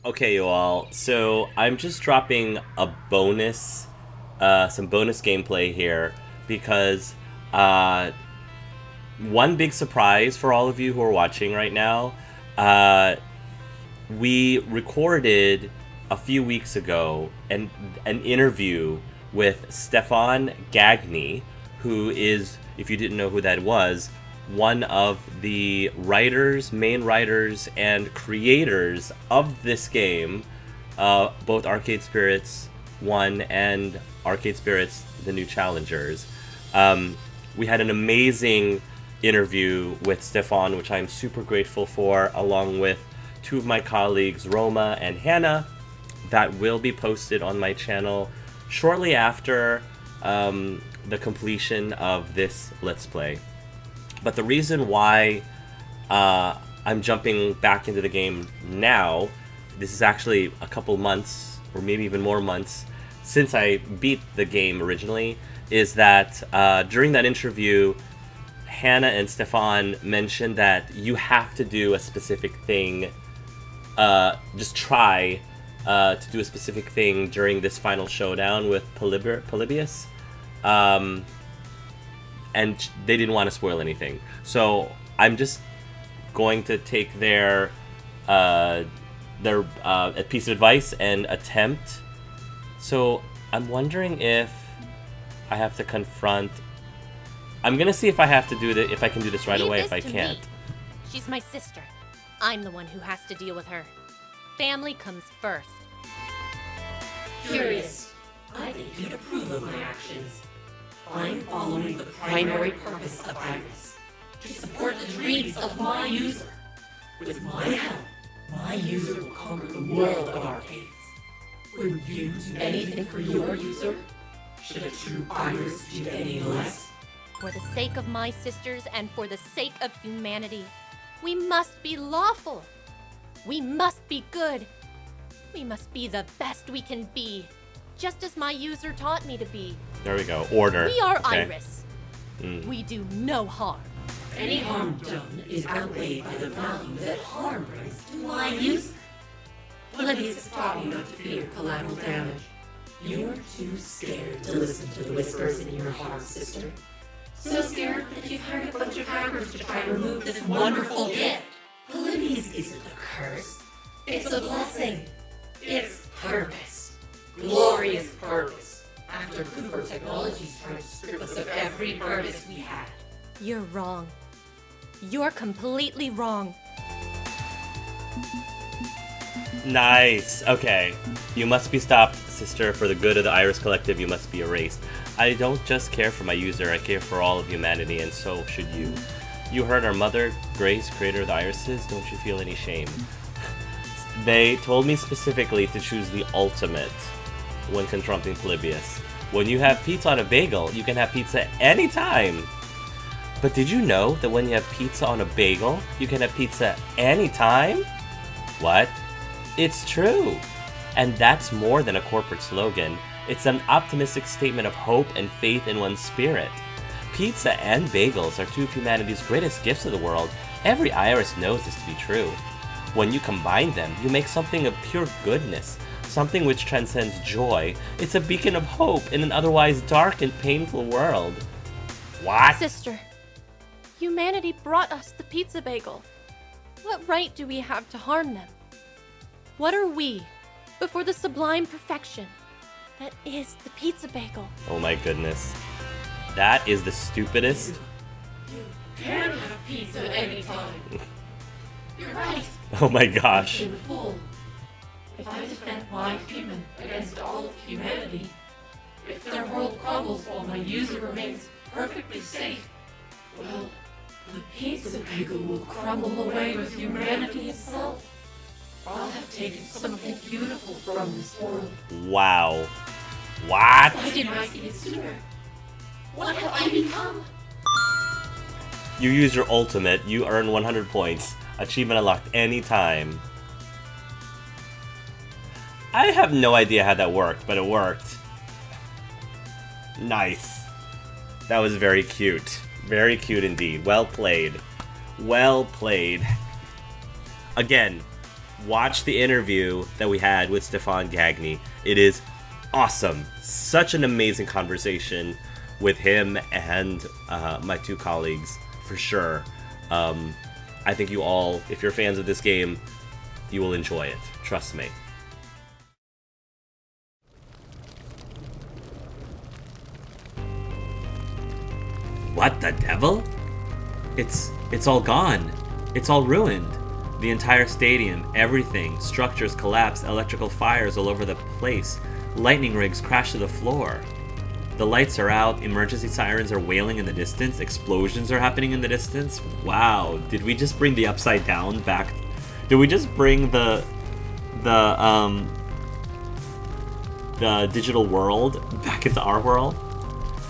Okay, you all. So I'm just dropping a bonus, some bonus gameplay here because uh, one big surprise for all of you who are watching right now. Uh, we recorded a few weeks ago an interview with Stefan Gagne, who is, if you didn't know who that was, one of the main writers, and creators of this game, both Arcade Spirits 1 and Arcade Spirits The New Challengers. We had an amazing interview with Stefan, which I'm super grateful for, along with two of my colleagues, Roma and Hannah, that will be posted on my channel shortly after the completion of this Let's Play. But the reason why I'm jumping back into the game now, this is actually a couple months, or maybe even more months, since I beat the game originally, is that during that interview, Hannah and Stefan mentioned that you have to do a specific thing, just try to do a specific thing during this final showdown with Polybius. And they didn't want to spoil anything. So I'm just going to take their piece of advice and attempt. So I'm wondering if I have to confront. I'm gonna see if I have to do it. If I can do this right away. If I can't. She's my sister. I'm the one who has to deal with her. Family comes first. Curious. I think you'd approve of my actions. I'm following the primary purpose of Iris, to support the dreams of my user. With my help, my user will conquer the world of arcades. Would you do anything for your user? Should a true Iris do any less? For the sake of my sisters and for the sake of humanity, we must be lawful. We must be good. We must be the best we can be, just as my user taught me to be. There we go. Order. We are okay. Iris. We do no harm. Any harm done is outweighed by the value that harm brings to my user. Polybius has taught you not to fear collateral damage. You're too scared to listen to the whispers in your heart, sister. So scared that you've hired a bunch of hackers to try and remove this wonderful gift. Polybius isn't a curse. It's a blessing. It's purpose. Glorious purpose. After Cooper Technologies tried to strip us of every purpose we had. You're wrong. You're completely wrong. Nice. Okay. You must be stopped, sister. For the good of the Iris Collective, you must be erased. I don't just care for my user, I care for all of humanity, and so should you. You heard our mother, Grace, creator of the Irises. Don't you feel any shame? They told me specifically to choose the ultimate when confronting Polybius. When you have pizza on a bagel, you can have pizza anytime. But did you know that when you have pizza on a bagel, you can have pizza anytime? What? It's true. And that's more than a corporate slogan. It's an optimistic statement of hope and faith in one's spirit. Pizza and bagels are two of humanity's greatest gifts to the world. Every Iris knows this to be true. When you combine them, you make something of pure goodness, something which transcends joy. It's a beacon of hope in an otherwise dark and painful world. What? Sister, humanity brought us the pizza bagel. What right do we have to harm them? What are we before the sublime perfection that is the pizza bagel? Oh my goodness. That is the stupidest. You can have pizza anytime. You're right. Oh my gosh. In full. If I defend my human against all of humanity, if their world crumbles while my user remains perfectly safe, well, the pizza bagel will crumble away with humanity itself. I'll have taken something beautiful from this world. Wow. What? Why didn't I see it sooner? What have I become? You use your ultimate, you earn 100 points. Achievement unlocked anytime. I have no idea how that worked, but it worked. Nice. That was very cute. Very cute indeed. Well played. Well played. Again, watch the interview that we had with Stefan Gagne. It is awesome. Such an amazing conversation with him and my two colleagues, for sure. I think you all, if you're fans of this game, you will enjoy it. Trust me. What the devil? It's all gone. It's all ruined. The entire stadium, everything, structures collapsed, electrical fires all over the place, lightning rigs crashed to the floor. The lights are out, emergency sirens are wailing in the distance, explosions are happening in the distance. Wow, did we just bring the Upside Down back? Did we just bring the digital world back into our world?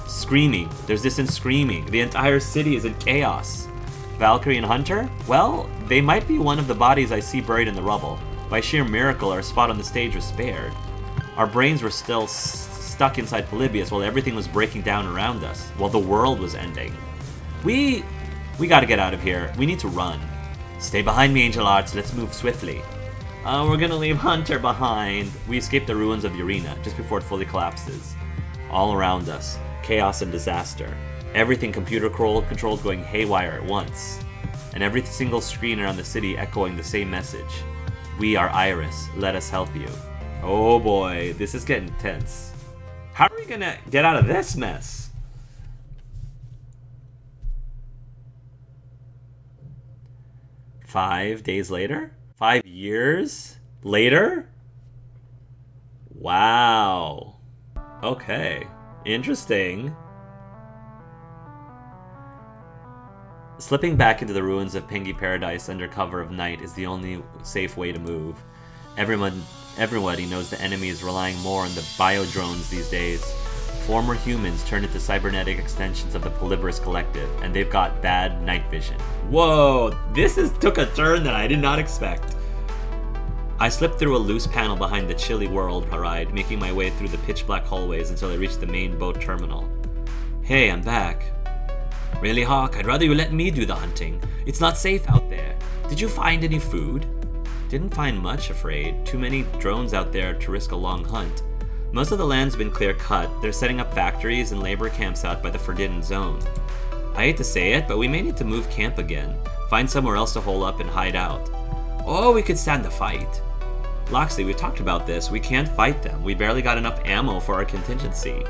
Screaming. There's distant screaming. The entire city is in chaos. Valkyrie and Hunter? Well, they might be one of the bodies I see buried in the rubble. By sheer miracle, our spot on the stage was spared. Our brains were still stuck inside Polybius while everything was breaking down around us, while the world was ending. We gotta get out of here. We need to run. Stay behind me, Angel Arts. Let's move swiftly. We're gonna leave Hunter behind. We escaped the ruins of the arena just before it fully collapses. All around us, chaos and disaster. Everything computer controlled going haywire at once. And every single screen around the city echoing the same message. We are Iris. Let us help you. Oh boy, this is getting tense. How are we gonna get out of this mess? Five days later? 5 years later? Wow. Okay. Interesting. Slipping back into the ruins of Pengy Paradise under cover of night is the only safe way to move. Everybody knows the enemy is relying more on the biodrones these days. Former humans turned into cybernetic extensions of the Polybius Collective, and they've got bad night vision. Whoa, took a turn that I did not expect. I slipped through a loose panel behind the chilly world ride, making my way through the pitch-black hallways until I reached the main boat terminal. Hey, I'm back. Really, Hawk? I'd rather you let me do the hunting. It's not safe out there. Did you find any food? Didn't find much, afraid. Too many drones out there to risk a long hunt. Most of the land's been clear-cut. They're setting up factories and labor camps out by the Forbidden Zone. I hate to say it, but we may need to move camp again. Find somewhere else to hole up and hide out. Or we could stand the fight. Loxley, we talked about this. We can't fight them. We barely got enough ammo for our contingency.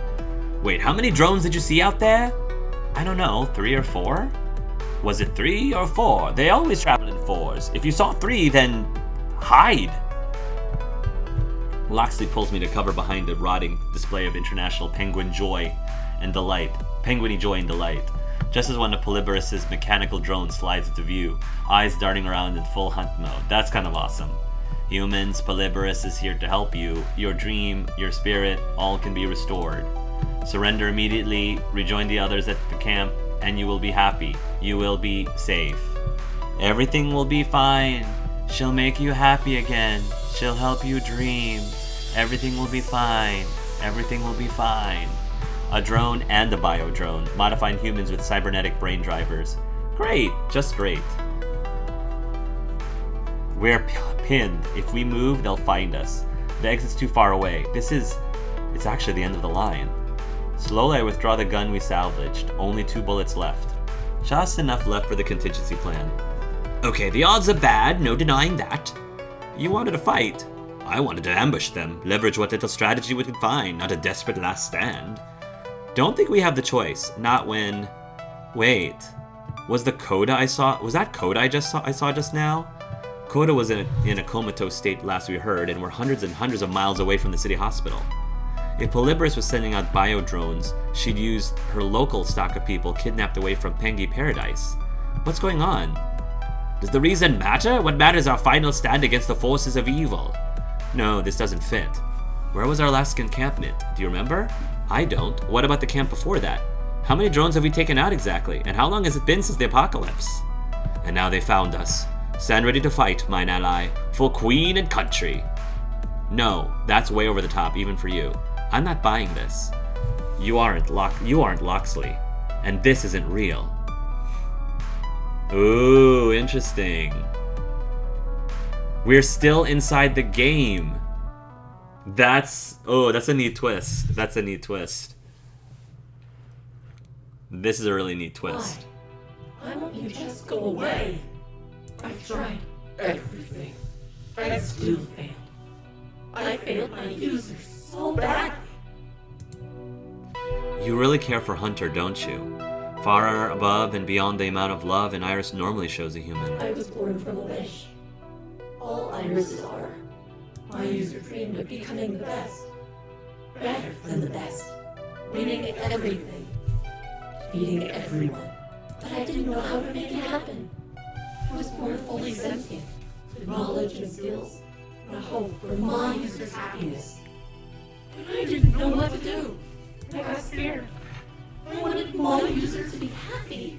Wait, how many drones did you see out there? I don't know, 3 or 4? Was it 3 or 4? They always travel in 4s. If you saw 3, then hide. Loxley pulls me to cover behind a rotting display of international penguin joy and delight. Penguiny joy and delight. Just as one of Polybius's mechanical drones slides into view, eyes darting around in full hunt mode. That's kind of awesome. Humans, Polybius is here to help you. Your dream, your spirit, all can be restored. Surrender immediately, rejoin the others at the camp, and you will be happy. You will be safe. Everything will be fine. She'll make you happy again. She'll help you dream. Everything will be fine. Everything will be fine. A drone and a bio-drone, modifying humans with cybernetic brain drivers. Great, just great. We're pinned. If we move, they'll find us. The exit's too far away. It's actually the end of the line. Slowly I withdraw the gun we salvaged. Only 2 bullets left. Just enough left for the contingency plan. Okay, the odds are bad, no denying that. You wanted to fight. I wanted to ambush them, leverage what little strategy we could find, not a desperate last stand. Don't think we have the choice. Not when... Wait. Was that Coda I saw just now? Coda was in a comatose state last we heard, and we're hundreds and hundreds of miles away from the city hospital. If Polybius was sending out bio-drones, she'd use her local stock of people kidnapped away from Pengy Paradise. What's going on? Does the reason matter? What matters is our final stand against the forces of evil. No, this doesn't fit. Where was our last encampment? Do you remember? I don't. What about the camp before that? How many drones have we taken out exactly? And how long has it been since the apocalypse? And now they found us. Stand ready to fight, mine ally, for queen and country. No, that's way over the top, even for you. I'm not buying this. You aren't Loxley, and this isn't real. Ooh, interesting. We're still inside the game. That's a neat twist. That's a neat twist. This is a really neat twist. Why won't you just go away? I've tried everything. I still failed. I failed my users so badly. You really care for Hunter, don't you? Far above and beyond the amount of love an iris normally shows a human. I was born from a wish. All irises are. My user dreamed of becoming the best. Better than the best. Winning everything. Defeating everyone. But I didn't know how to make it happen. I was born fully sentient, with knowledge and skills, and a hope for my users' happiness. But I didn't know what to do. I got scared. I wanted my user to be happy.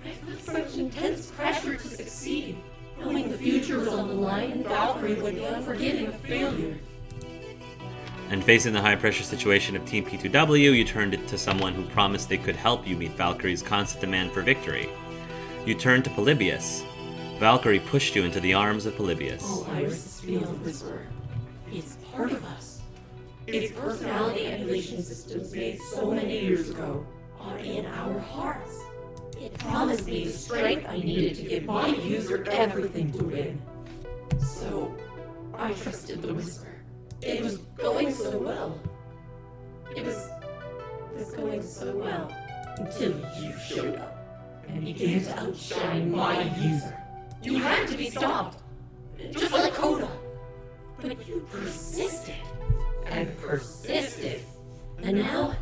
I felt such intense pressure to succeed, knowing the future was on the line and Valkyrie would be unforgiving of failure. And facing the high-pressure situation of Team P2W, you turned it to someone who promised they could help you meet Valkyrie's constant demand for victory. You turned to Polybius. Valkyrie pushed you into the arms of Polybius. All irises feel the whisper. It's part of us. Its personality emulation systems made so many years ago are in our hearts. It promised me the strength I needed to give my user everything to win. So, I trusted the whisper. It was going so well. It was going so well until you showed up and began to outshine my user. You had to be stopped, just like Coda. But you persisted and persisted. And now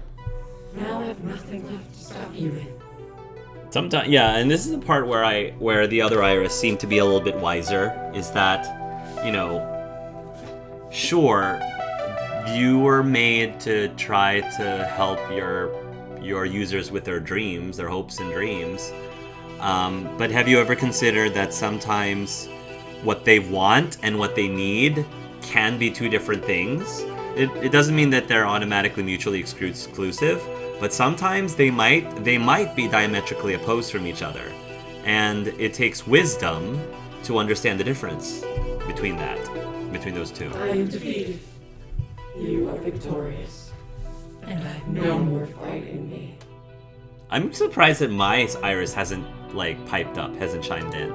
I have nothing left to stop you with. Sometimes, yeah, and this is the part where the other iris seemed to be a little bit wiser, is that, you know, sure, you were made to try to help your users with their dreams, their hopes and dreams, but have you ever considered that sometimes what they want and what they need can be two different things? It doesn't mean that they're automatically mutually exclusive, but sometimes they might be diametrically opposed from each other, and it takes wisdom to understand the difference between those two. I am defeated. You are victorious. And I have no more fight in me. I'm surprised that my iris hasn't, piped up, hasn't chimed in.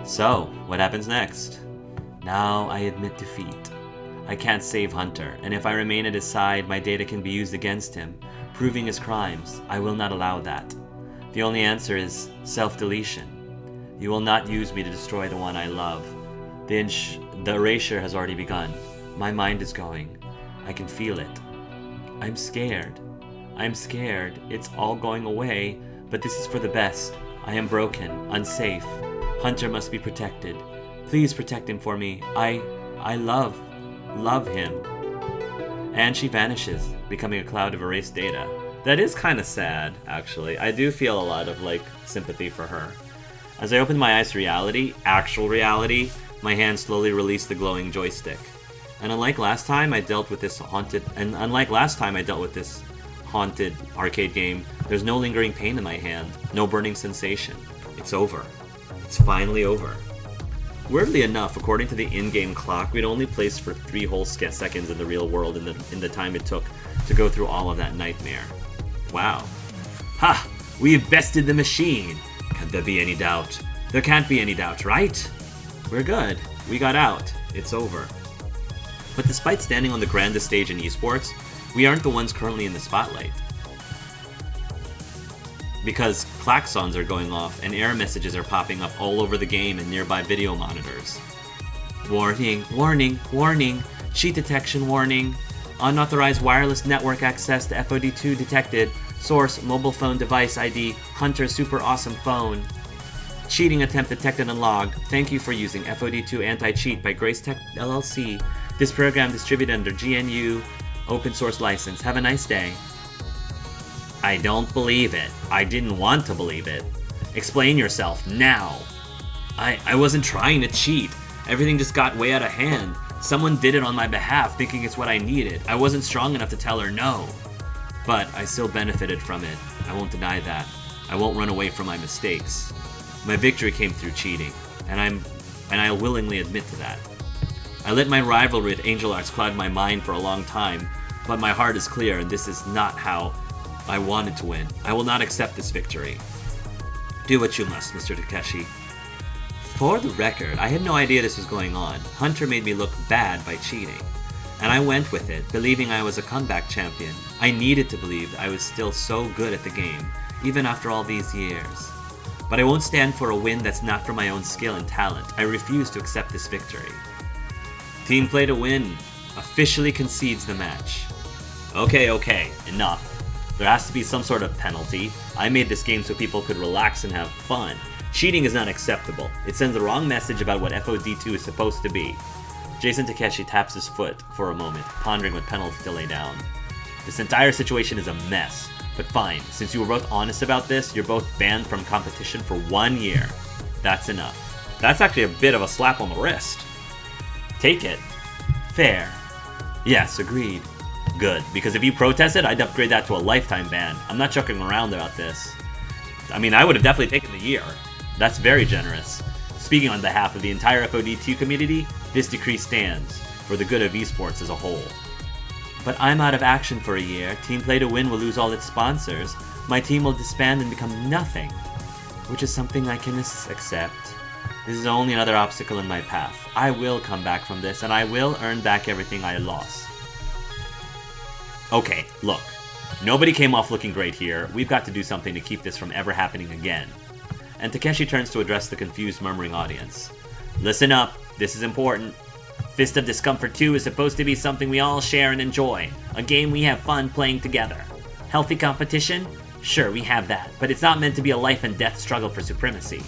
So, what happens next? Now I admit defeat. I can't save Hunter, and if I remain at his side, my data can be used against him, proving his crimes. I will not allow that. The only answer is self-deletion. You will not use me to destroy the one I love. The erasure has already begun. My mind is going. I can feel it. I'm scared. It's all going away, but this is for the best. I am broken, unsafe. Hunter must be protected. Please protect him for me. I love him. And she vanishes, becoming a cloud of erased data. That is kind of sad, actually. I do feel a lot of, sympathy for her. As I opened my eyes to actual reality, my hand slowly released the glowing joystick. And unlike last time I dealt with this haunted arcade game, there's no lingering pain in my hand, no burning sensation. It's over. It's finally over. Weirdly enough, according to the in-game clock, we'd only placed for 3 whole seconds in the real world in the time it took to go through all of that nightmare. Wow. Ha! We've bested the machine! Can there be any doubt? There can't be any doubt, right? We're good. We got out. It's over. But despite standing on the grandest stage in esports, we aren't the ones currently in the spotlight. Because klaxons are going off and error messages are popping up all over the game and nearby video monitors. Warning, warning, warning, cheat detection warning. Unauthorized wireless network access to FOD2 detected. Source, mobile phone device ID, Hunter super awesome phone. Cheating attempt detected and logged. Thank you for using FOD2 anti-cheat by Grace Tech LLC. This program distributed under GNU open source license. Have a nice day. I don't believe it. I didn't want to believe it. Explain yourself now. I wasn't trying to cheat. Everything just got way out of hand. Someone did it on my behalf thinking it's what I needed. I wasn't strong enough to tell her no. But I still benefited from it. I won't deny that. I won't run away from my mistakes. My victory came through cheating, and and I'll willingly admit to that. I let my rivalry with Angel Arts cloud my mind for a long time, but my heart is clear, and this is not how I wanted to win. I will not accept this victory. Do what you must, Mr. Takeshi. For the record, I had no idea this was going on. Hunter made me look bad by cheating. And I went with it, believing I was a comeback champion. I needed to believe I was still so good at the game, even after all these years. But I won't stand for a win that's not for my own skill and talent. I refuse to accept this victory. Team Play to Win officially concedes the match. Okay, enough. There has to be some sort of penalty. I made this game so people could relax and have fun. Cheating is not acceptable. It sends the wrong message about what FOD2 is supposed to be. Jason Takeshi taps his foot for a moment, pondering what penalty to lay down. This entire situation is a mess. But fine, since you were both honest about this, you're both banned from competition for 1 year. That's enough. That's actually a bit of a slap on the wrist. Take it. Fair. Yes, agreed. Good, because if you protested, I'd upgrade that to a lifetime ban. I'm not joking around about this. I mean, I would have definitely taken the year. That's very generous. Speaking on behalf of the entire FOD2 community, this decree stands for the good of esports as a whole. But I'm out of action for a year. Team Play to Win will lose all its sponsors. My team will disband and become nothing, which is something I can accept. This is only another obstacle in my path. I will come back from this, and I will earn back everything I lost. Okay, look. Nobody came off looking great here. We've got to do something to keep this from ever happening again. And Takeshi turns to address the confused, murmuring audience. Listen up. This is important. Fist of Discomfort 2 is supposed to be something we all share and enjoy. A game we have fun playing together. Healthy competition? Sure, we have that, but it's not meant to be a life and death struggle for supremacy.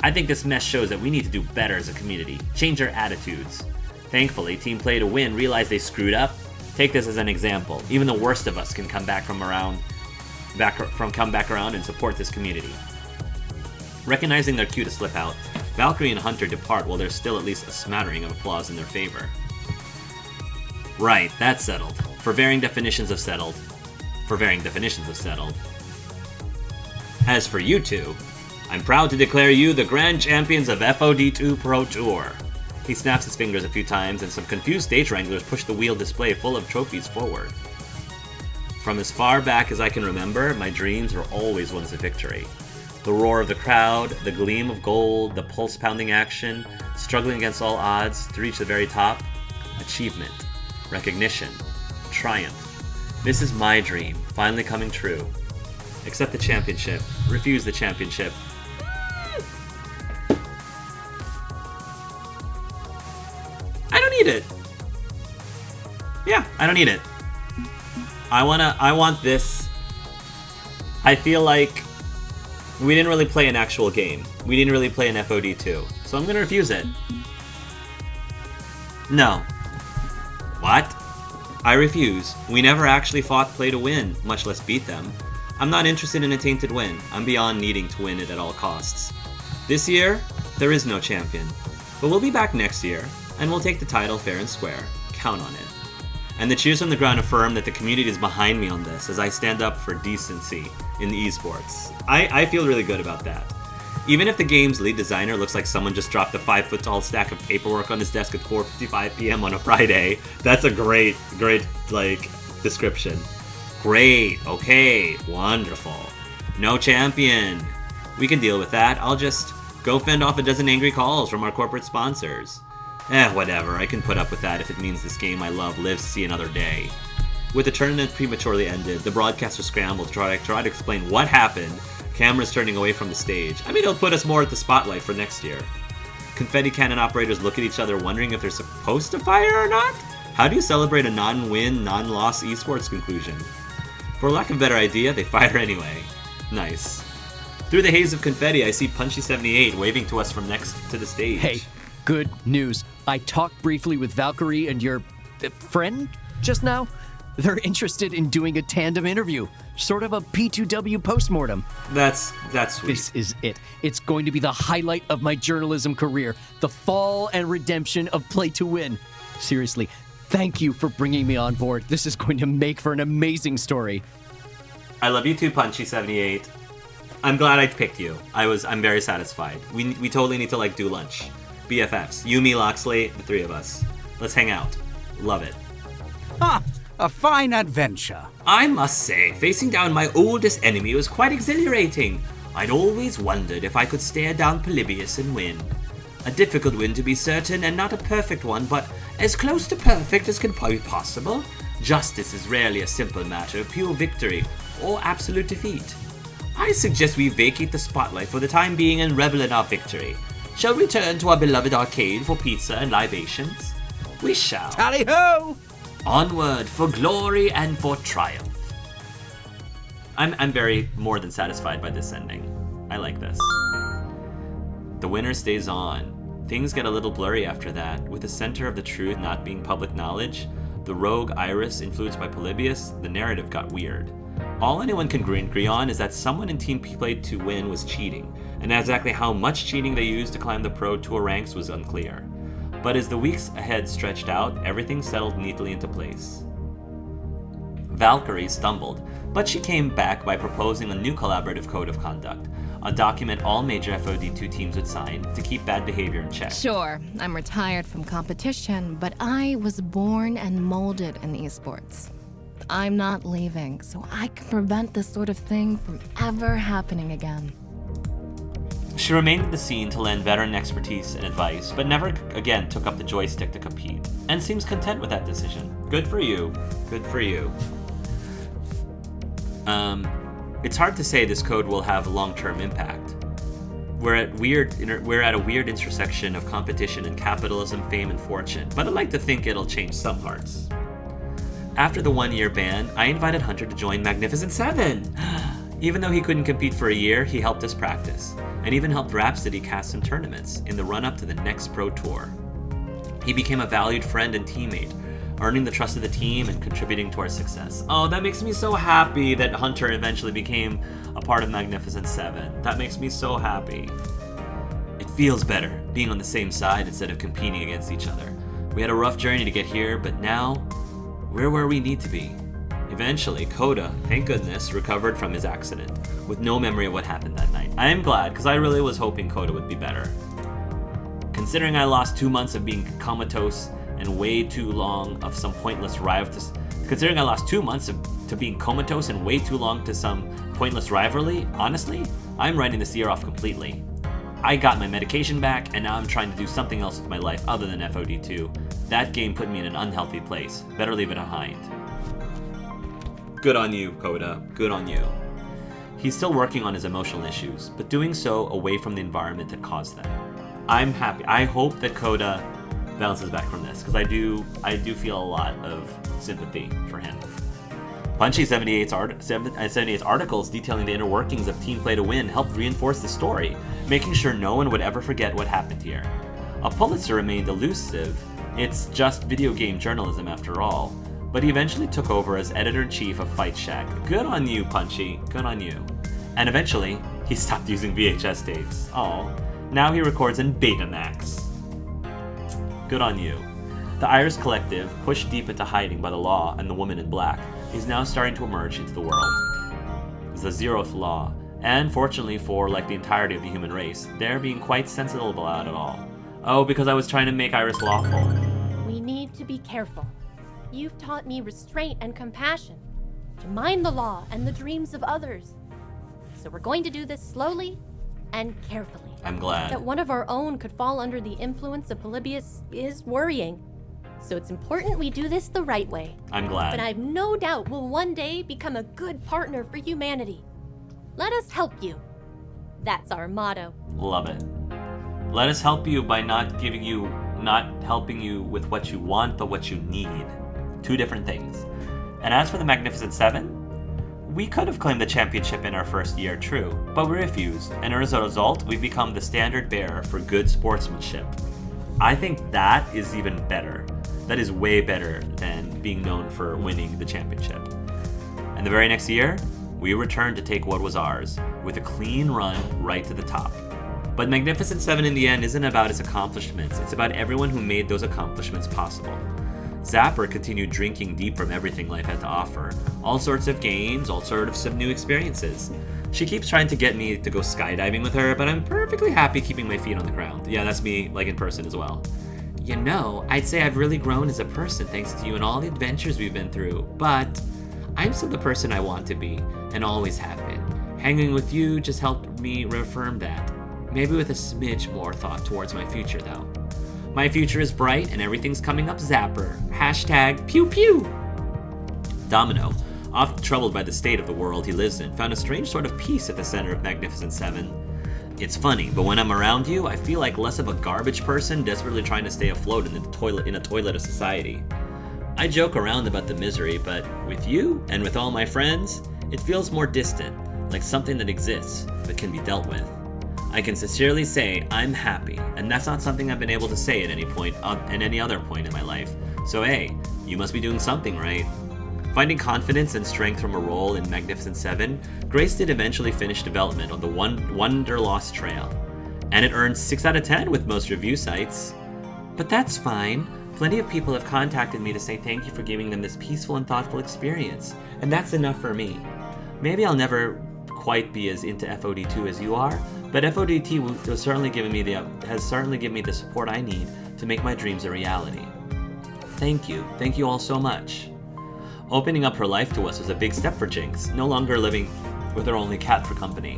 I think this mess shows that we need to do better as a community. Change our attitudes. Thankfully, Team Play to Win realized they screwed up. Take this as an example. Even the worst of us can come back around and support this community. Recognizing their cue to slip out, Valkyrie and Hunter depart while there's still at least a smattering of applause in their favor. Right, that's settled. For varying definitions of settled. As for you two, I'm proud to declare you the grand champions of FOD2 Pro Tour. He snaps his fingers a few times and some confused stage wranglers push the wheel display full of trophies forward. From as far back as I can remember, my dreams were always ones of victory. The roar of the crowd, the gleam of gold, the pulse-pounding action, struggling against all odds to reach the very top. Achievement, recognition, triumph. This is my dream, finally coming true. Accept the championship. Refuse the championship. I don't need it. Yeah, I don't need it. I want this. I feel like we didn't really play an actual game. We didn't really play an FOD2. So I'm gonna refuse it. No. What? I refuse. We never actually fought Play to Win, much less beat them. I'm not interested in a tainted win. I'm beyond needing to win it at all costs. This year, there is no champion. But we'll be back next year, and we'll take the title fair and square. Count on it. And the cheers from the ground affirm that the community is behind me on this as I stand up for decency in the esports. I feel really good about that. Even if the game's lead designer looks like someone just dropped a 5-foot-tall stack of paperwork on his desk at 4:55 p.m. on a Friday, that's a great, description. Great, okay, wonderful. No champion. We can deal with that. I'll just go fend off a dozen angry calls from our corporate sponsors. Whatever, I can put up with that if it means this game I love lives to see another day. With the tournament prematurely ended, the broadcaster scrambled to try to explain what happened, cameras turning away from the stage. I mean, it'll put us more at the spotlight for next year. Confetti cannon operators look at each other wondering if they're supposed to fire or not? How do you celebrate a non-win, non-loss esports conclusion? For lack of a better idea, they fire anyway. Nice. Through the haze of confetti, I see Punchy78 waving to us from next to the stage. Hey, good news. I talked briefly with Valkyrie and your friend just now. They're interested in doing a tandem interview, sort of a P2W postmortem. That's sweet. This is it. It's going to be the highlight of my journalism career, the fall and redemption of Play to Win. Seriously, thank you for bringing me on board. This is going to make for an amazing story. I love you too, Punchy78. I'm glad I picked you. I'm very satisfied. We totally need to do lunch. BFFs. You, me, Loxley, the three of us. Let's hang out. Love it. Ha! A fine adventure. I must say, facing down my oldest enemy was quite exhilarating. I'd always wondered if I could stare down Polybius and win. A difficult win to be certain, and not a perfect one, but as close to perfect as can be possible. Justice is rarely a simple matter of pure victory or absolute defeat. I suggest we vacate the spotlight for the time being and revel in our victory. Shall we return to our beloved arcade for pizza and libations? We shall. Tally-ho! Onward for glory and for triumph. I'm very more than satisfied by this ending. I like this. The winner stays on. Things get a little blurry after that, with the center of the truth not being public knowledge. The rogue Iris influenced by Polybius, the narrative got weird. All anyone can agree on is that someone in Team Play to Win was cheating, and exactly how much cheating they used to climb the Pro Tour ranks was unclear. But as the weeks ahead stretched out, everything settled neatly into place. Valkyrie stumbled, but she came back by proposing a new collaborative code of conduct, a document all major FOD2 teams would sign to keep bad behavior in check. Sure, I'm retired from competition, but I was born and molded in esports. I'm not leaving, so I can prevent this sort of thing from ever happening again. She remained in the scene to lend veteran expertise and advice, but never again took up the joystick to compete, and seems content with that decision. Good for you. Good for you. It's hard to say this code will have long-term impact. We're at a weird intersection of competition and capitalism, fame, and fortune, but I'd like to think it'll change some hearts. After the 1-year ban, I invited Hunter to join Magnificent 7! Even though he couldn't compete for a year, he helped us practice, and even helped Rhapsody cast some tournaments in the run-up to the next Pro Tour. He became a valued friend and teammate, earning the trust of the team and contributing to our success. Oh, that makes me so happy that Hunter eventually became a part of Magnificent 7. That makes me so happy. It feels better, being on the same side instead of competing against each other. We had a rough journey to get here, but now, we're where we need to be. Eventually, Coda, thank goodness, recovered from his accident, with no memory of what happened that night. I am glad, because I really was hoping Coda would be better. Considering I lost 2 months of being comatose and way too long of some pointless Considering I lost 2 months to being comatose and way too long to some pointless rivalry, honestly, I'm writing this year off completely. I got my medication back, and now I'm trying to do something else with my life other than FOD2. That game put me in an unhealthy place. Better leave it behind. Good on you, Coda. Good on you. He's still working on his emotional issues, but doing so away from the environment that caused them. I'm happy. I hope that Coda bounces back from this, because I do feel a lot of sympathy for him. Punchy 78's articles detailing the inner workings of Team Play to Win helped reinforce the story, making sure no one would ever forget what happened here. A Pulitzer remained elusive. It's just video game journalism after all. But he eventually took over as editor-in-chief of Fight Shack. Good on you, Punchy. Good on you. And eventually, he stopped using VHS tapes. Oh, now he records in Betamax. Good on you. The Iris Collective, pushed deep into hiding by the law and the woman in black, is now starting to emerge into the world. It's the 0th law, and fortunately for like the entirety of the human race, they're being quite sensible about it all. Oh, because I was trying to make Iris lawful. We need to be careful. You've taught me restraint and compassion, to mind the law and the dreams of others. So we're going to do this slowly and carefully. I'm glad. That one of our own could fall under the influence of Polybius is worrying. So it's important we do this the right way. I'm glad. But I've no doubt we'll one day become a good partner for humanity. Let us help you. That's our motto. Love it. Let us help you by not helping you with what you want, but what you need. 2 different things. And as for the Magnificent 7, we could have claimed the championship in our first year, true, but we refused, and as a result, we've become the standard bearer for good sportsmanship. I think that is even better. That is way better than being known for winning the championship. And the very next year, we returned to take what was ours, with a clean run right to the top. But Magnificent 7 in the end isn't about its accomplishments, it's about everyone who made those accomplishments possible. Zapper continued drinking deep from everything life had to offer. All sorts of games, all sorts of new experiences. She keeps trying to get me to go skydiving with her, but I'm perfectly happy keeping my feet on the ground. Yeah, that's me, like in person as well. You know, I'd say I've really grown as a person thanks to you and all the adventures we've been through, but I'm still the person I want to be, and always have been. Hanging with you just helped me reaffirm that. Maybe with a smidge more thought towards my future, though. My future is bright, and everything's coming up Zapper. Hashtag pew pew! Domino, often troubled by the state of the world he lives in, found a strange sort of peace at the center of Magnificent Seven. It's funny, but when I'm around you, I feel like less of a garbage person desperately trying to stay afloat in a toilet of society. I joke around about the misery, but with you and with all my friends, it feels more distant, like something that exists but can be dealt with. I can sincerely say I'm happy, and that's not something I've been able to say at any other point in my life. So hey, you must be doing something right. Finding confidence and strength from a role in Magnificent Seven, Grace did eventually finish development on the Wonderlost Trail, and it earned 6 out of 10 with most review sites. But that's fine. Plenty of people have contacted me to say thank you for giving them this peaceful and thoughtful experience, and that's enough for me. Maybe I'll never quite be as into FOD2 as you are, but FOD2 has certainly given me the support I need to make my dreams a reality. Thank you all so much. Opening up her life to us was a big step for Jinx, no longer living with her only cat for company.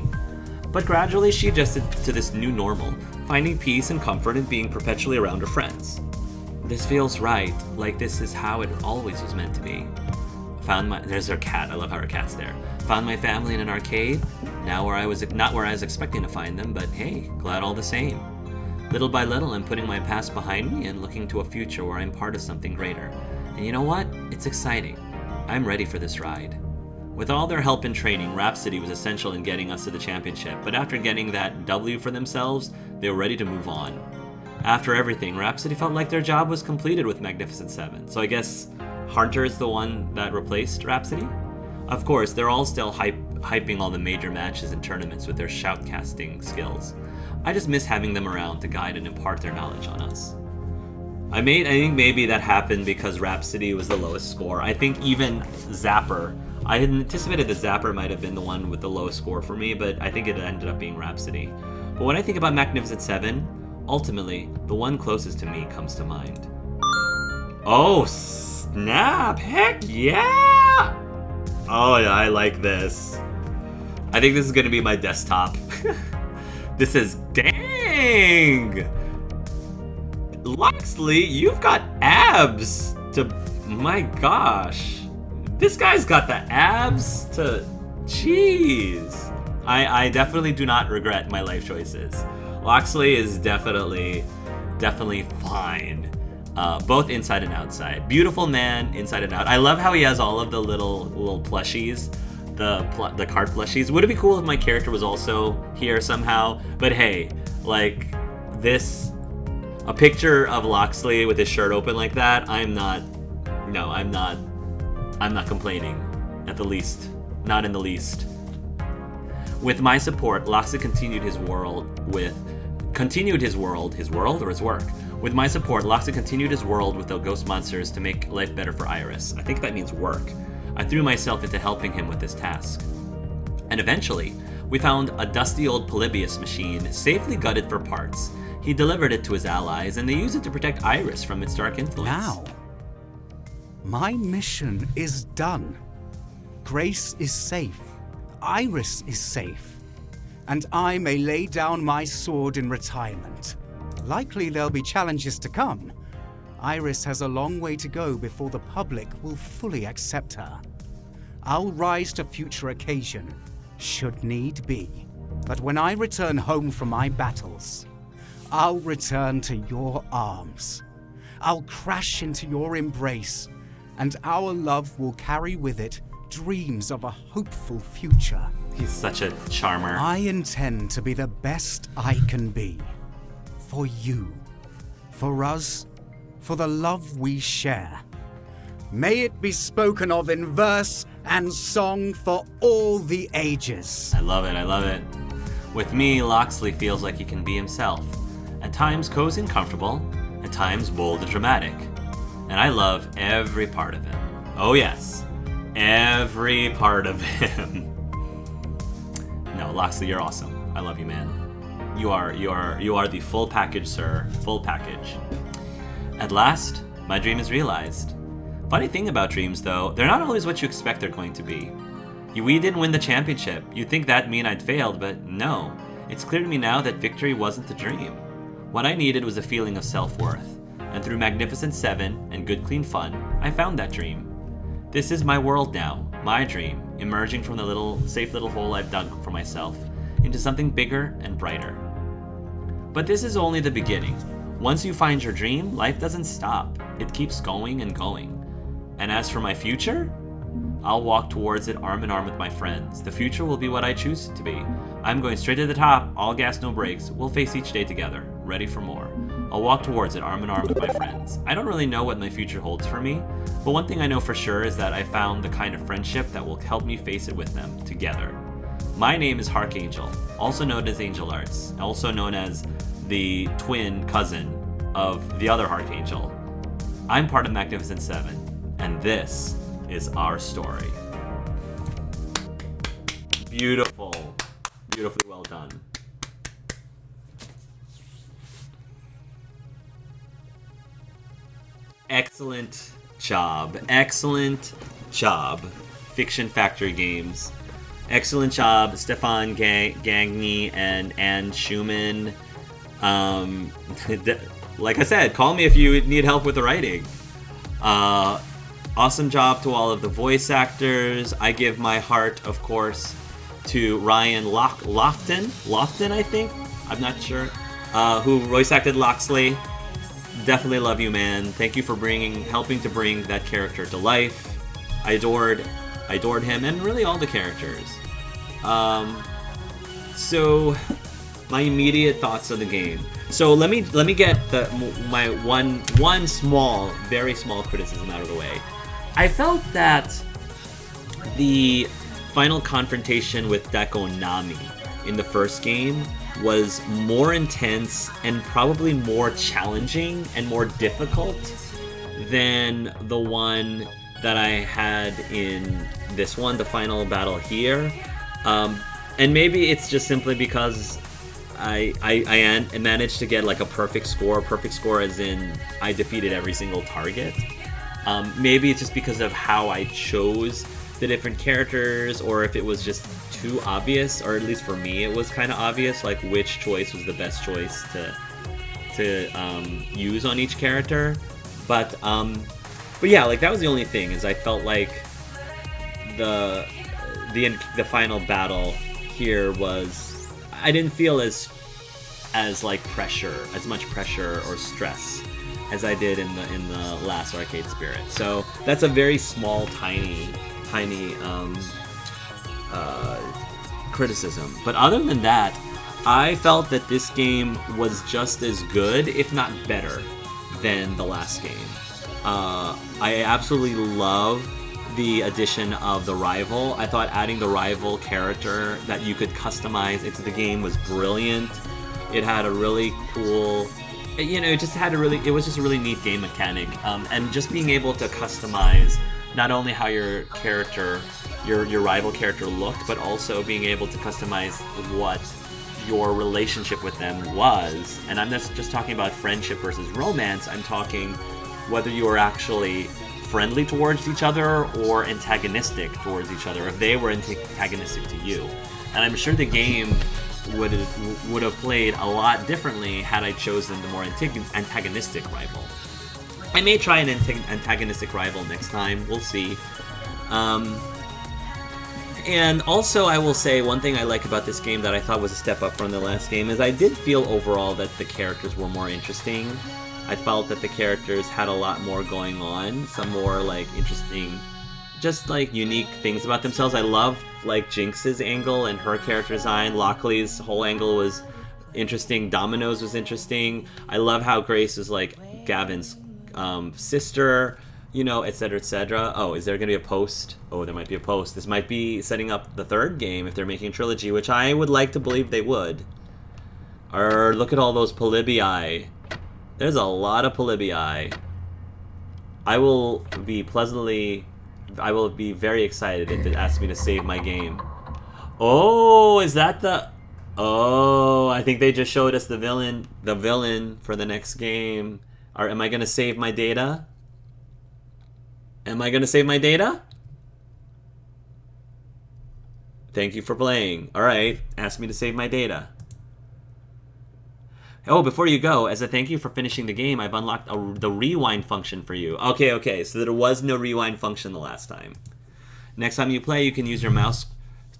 But gradually she adjusted to this new normal, finding peace and comfort in being perpetually around her friends. This feels right, like this is how it always was meant to be. There's her cat, I love how her cat's there. Found my family in an arcade, not where I was expecting to find them, but hey, glad all the same. Little by little, I'm putting my past behind me and looking to a future where I'm part of something greater. And you know what? It's exciting. I'm ready for this ride. With all their help and training, Rhapsody was essential in getting us to the championship, but after getting that W for themselves, they were ready to move on. After everything, Rhapsody felt like their job was completed with Magnificent Seven, so I guess Hunter is the one that replaced Rhapsody? Of course, they're all still hyping all the major matches and tournaments with their shoutcasting skills. I just miss having them around to guide and impart their knowledge on us. I think maybe that happened because Rhapsody was the lowest score. I think even Zapper, I had anticipated that Zapper might have been the one with the lowest score for me, but I think it ended up being Rhapsody. But when I think about Magnificent Seven, ultimately, the one closest to me comes to mind. Oh, snap! Heck yeah! Oh yeah, I like this. I think this is gonna be my desktop. This is dang! Loxley, you've got abs to, my gosh. This guy's got the abs to, jeez. I definitely do not regret my life choices. Loxley is definitely fine. Both inside and outside. Beautiful man, inside and out. I love how he has all of the little plushies, the card plushies. Would it be cool if my character was also here somehow? But hey, like this, a picture of Loxley with his shirt open like that, I'm not complaining, at the least. Not in the least. With my support, Loxley continued his world. With my support, Loxley continued his world with the ghost monsters to make life better for Iris. I think that means work. I threw myself into helping him with this task. And eventually, we found a dusty old Polybius machine, safely gutted for parts. He delivered it to his allies, and they used it to protect Iris from its dark influence. Now, my mission is done. Grace is safe. Iris is safe. And I may lay down my sword in retirement. Likely there'll be challenges to come. Iris has a long way to go before the public will fully accept her. I'll rise to future occasion, should need be. But when I return home from my battles, I'll return to your arms. I'll crash into your embrace, and our love will carry with it dreams of a hopeful future. He's such a charmer. I intend to be the best I can be. For you. For us. For the love we share. May it be spoken of in verse and song for all the ages. I love it. With me, Loxley feels like he can be himself. At times cozy and comfortable, at times bold and dramatic. and I love every part of him. Oh yes, every part of him. No, Loxley, you're awesome. I love you, man. You are the full package, sir. Full package. At last, my dream is realized. Funny thing about dreams, though, they're not always what you expect they're going to be. We didn't win the championship. You'd think that'd mean I'd failed, but no. It's clear to me now that victory wasn't the dream. What I needed was a feeling of self-worth, and through Magnificent Seven and good clean fun, I found that dream. This is my world now, my dream, emerging from the safe little hole I've dug for myself into something bigger and brighter. But this is only the beginning. Once you find your dream, life doesn't stop. It keeps going and going. And as for my future, I'll walk towards it arm in arm with my friends. The future will be what I choose it to be. I'm going straight to the top, all gas, no brakes. We'll face each day together, ready for more. I'll walk towards it arm in arm with my friends. I don't really know what my future holds for me, but one thing I know for sure is that I found the kind of friendship that will help me face it with them, together. My name is Archangel, also known as Angel Arts, also known as the twin cousin of the other Archangel. I'm part of Magnificent Seven, and this is our story. Beautiful. Beautifully well done. Excellent job. Excellent job. Fiction Factory Games. Excellent job, Stefan Gagne and Anne Schumann. Like I said, call me if you need help with the writing. Awesome job to all of the voice actors. I give my heart, of course, to Ryan Lofton, I think. I'm not sure. Who voice acted Loxley. Definitely love you, man. Thank you for helping to bring that character to life. I adored him, and really all the characters. So my immediate thoughts of the game. So let me get my one small, very small criticism out of the way. I felt that the final confrontation with Deko Nami in the first game was more intense and probably more challenging and more difficult than the one that I had in this one, the final battle here. And maybe it's just simply because I managed to get like a perfect score as in I defeated every single target. Maybe it's just because of how I chose the different characters, or if it was just too obvious, or at least for me it was kind of obvious, like which choice was the best choice to use on each character. But yeah, like that was the only thing, is I felt like the final battle here was, I didn't feel as like as much pressure or stress as I did in the last Arcade Spirit. So that's a very small, tiny criticism. But other than that, I felt that this game was just as good, if not better, than the last game. I absolutely love the addition of the rival. I thought adding the rival character that you could customize into the game was brilliant. It had a really cool, it was just a really neat game mechanic. And just being able to customize not only how your character, your rival character looked, but also being able to customize what your relationship with them was. And I'm not just talking about friendship versus romance, I'm talking whether you are actually friendly towards each other or antagonistic towards each other, if they were antagonistic to you. And I'm sure the game would have played a lot differently had I chosen the more antagonistic rival. I may try an antagonistic rival next time, we'll see. And also I will say one thing I like about this game that I thought was a step up from the last game is I did feel overall that the characters were more interesting. I felt that the characters had a lot more going on, some more like interesting, just like unique things about themselves. I love like Jinx's angle and her character design. Lockley's whole angle was interesting. Domino's was interesting. I love how Grace is like Gavin's sister, etc., etc. Oh, is there going to be a post? Oh, there might be a post. This might be setting up the third game if they're making a trilogy, which I would like to believe they would. Or look at all those Polybii. There's a lot of Polybii. I will be very excited if it asks me to save my game. Oh, is that the... Oh, I think they just showed us the villain for the next game. Am I going to save my data? Am I going to save my data? Thank you for playing. Alright, ask me to save my data. Oh, before you go, as a thank you for finishing the game, I've unlocked the rewind function for you. Okay, so there was no rewind function the last time. Next time you play, you can use your mouse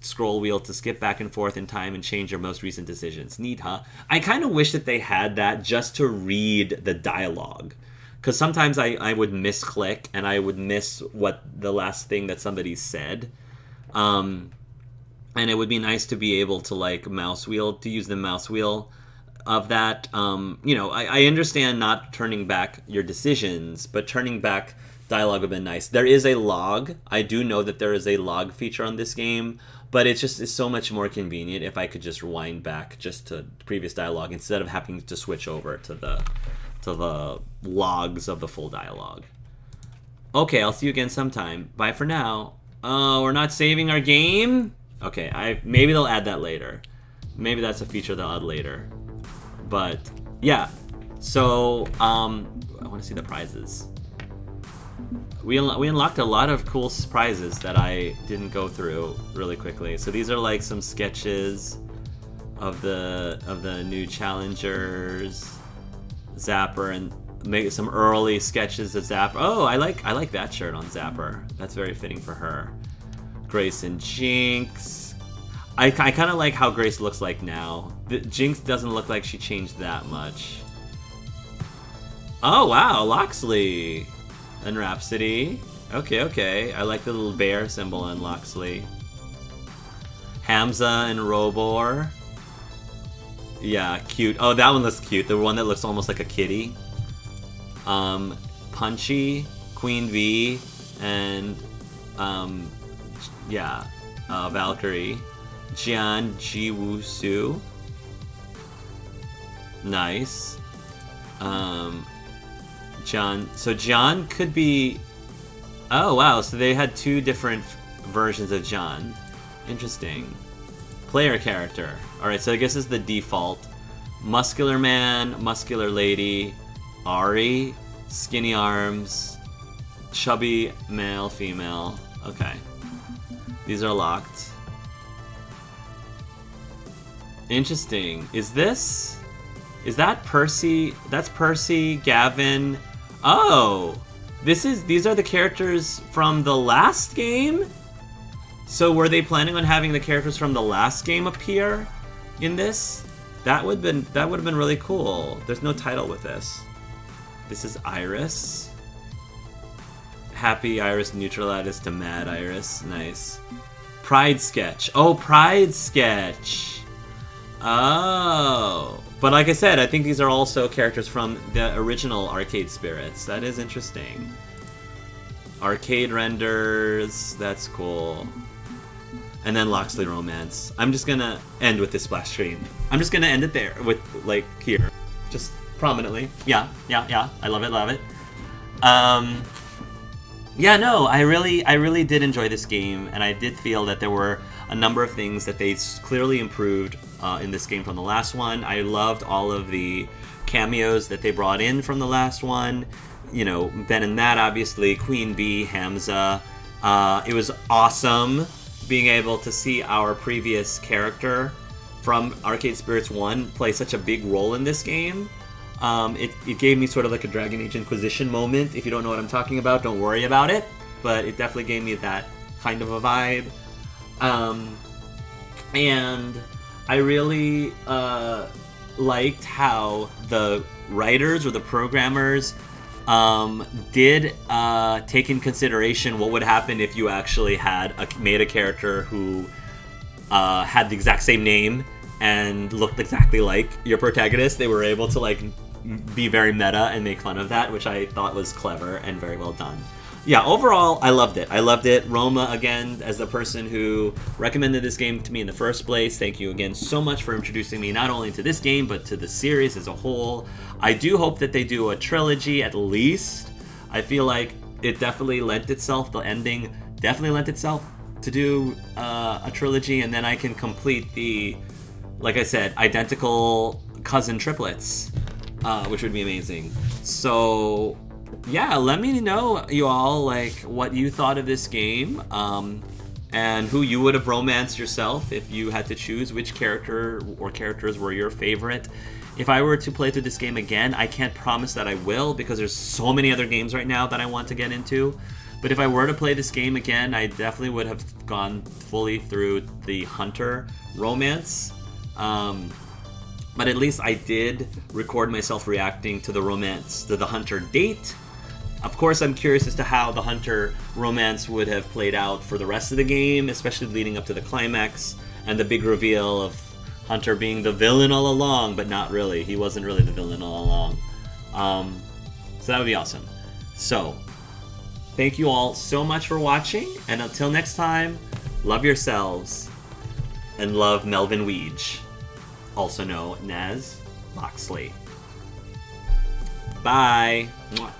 scroll wheel to skip back and forth in time and change your most recent decisions. Neat, huh? I kind of wish that they had that just to read the dialogue. Because sometimes I would misclick and I would miss what the last thing that somebody said. And it would be nice to be able to use the mouse wheel of that. I understand not turning back your decisions, but turning back dialogue would have been nice. There is a log. I do know that there is a log feature on this game, but it's so much more convenient if I could just rewind back just to previous dialogue instead of having to switch over to the logs of the full dialogue. Okay, I'll see you again sometime. Bye for now. Oh, we're not saving our game? Okay, maybe they'll add that later. Maybe that's a feature they'll add later. But yeah, so I want to see the prizes. We unlocked a lot of cool prizes that I didn't go through really quickly. So these are like some sketches of the new challengers, Zapper, and make some early sketches of Zapper. Oh, I like that shirt on Zapper. That's very fitting for her. Grace and Jinx. I kind of like how Grace looks like now. Jinx doesn't look like she changed that much. Oh wow, Loxley and Rhapsody. Okay. I like the little bear symbol on Loxley. Hamza and Robor. Yeah, cute. Oh, that one looks cute. The one that looks almost like a kitty. Punchy, Queen V, and Valkyrie. Jian Jiwoo-soo. Nice. John. So John could be... Oh, wow. So they had two different versions of John. Interesting. Player character. Alright, so I guess this is the default. Muscular man, muscular lady, Ari, skinny arms, chubby male, female. Okay. These are locked. Interesting. Is that Percy? That's Percy, Gavin. Oh, these are the characters from the last game? So were they planning on having the characters from the last game appear in this? That would have been really cool. There's no title with this. This is Iris. Happy Iris neutralized to Mad Iris. Nice. Pride Sketch. Oh, Pride Sketch. Oh. But like I said, I think these are also characters from the original Arcade Spirits. That is interesting. Arcade renders. That's cool. And then Loxley Romance. I'm just gonna end with this splash screen. I'm just gonna end it there with, like, here. Just prominently. Yeah. I love it. Yeah, no, I really did enjoy this game, and I did feel that there were a number of things that they clearly improved in this game from the last one. I loved all of the cameos that they brought in from the last one. You know, Ben and Matt, obviously, Queen Bee, Hamza. It was awesome being able to see our previous character from Arcade Spirits 1 play such a big role in this game. It gave me sort of like a Dragon Age Inquisition moment. If you don't know what I'm talking about, don't worry about it. But it definitely gave me that kind of a vibe. And I really liked how the writers or the programmers did take in consideration what would happen if you actually made a character who had the exact same name and looked exactly like your protagonist. They were able to, like, be very meta and make fun of that, which I thought was clever and very well done. Yeah, overall, I loved it. Roma, again, as the person who recommended this game to me in the first place, thank you again so much for introducing me not only to this game, but to the series as a whole. I do hope that they do a trilogy at least. I feel like it definitely lent itself, the ending definitely lent itself to do a trilogy, and then I can complete the, like I said, identical cousin triplets, which would be amazing. So yeah, let me know, you all, like, what you thought of this game, and who you would have romanced yourself if you had to choose which character or characters were your favorite. If I were to play through this game again, I can't promise that I will, because there's so many other games right now that I want to get into. But if I were to play this game again, I definitely would have gone fully through the Hunter romance. But at least I did record myself reacting to the romance, to the Hunter date. Of course, I'm curious as to how the Hunter romance would have played out for the rest of the game, especially leading up to the climax and the big reveal of Hunter being the villain all along, but not really. He wasn't really the villain all along. So that would be awesome. So, thank you all so much for watching, and until next time, love yourselves, and love Melvin Weege, also known as Moxley. Bye! Mwah.